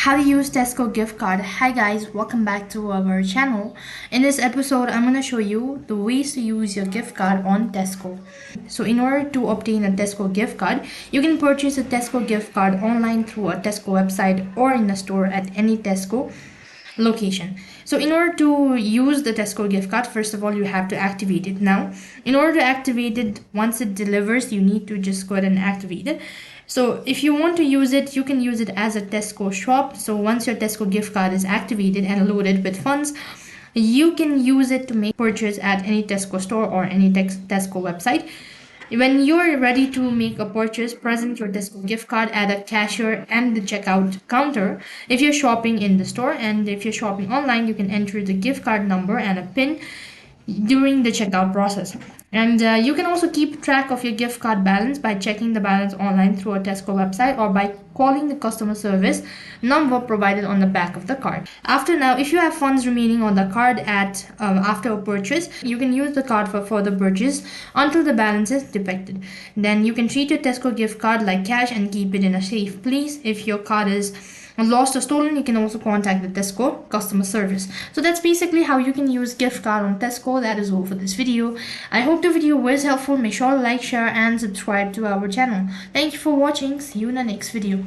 How to use Tesco gift card. Hi guys, welcome back to our channel. In this episode, I'm gonna show you the ways to use your gift card on Tesco. So in order to obtain a Tesco gift card, you can purchase a Tesco gift card online through a Tesco website or in a store at any Tesco location. So in order to use the Tesco gift card, first of all you have to activate it. Now in order to activate it, once it delivers, you need to just go ahead and activate it. So if you want to use it, you can use it as a Tesco shop. So once your Tesco gift card is activated and loaded with funds, you can use it to make purchase at any Tesco store or any Tesco website. When you're ready to make a purchase, present your Tesco gift card at a cashier and the checkout counter if you're shopping in the store, and if you're shopping online, you can enter the gift card number and a PIN during the checkout process. And you can also keep track of your gift card balance by checking the balance online through a Tesco website or by calling the customer service number provided on the back of the card. If you have funds remaining on the card after a purchase, you can use the card for further purchase until the balance is depleted. Then you can treat your Tesco gift card like cash and keep it in a safe place. If your card is lost or stolen, you can also contact the Tesco customer service. So that's basically how you can use gift card on Tesco. That is all for this video. I hope the video was helpful. Make sure to like, share and subscribe to our channel. Thank you for watching. See you in the next video.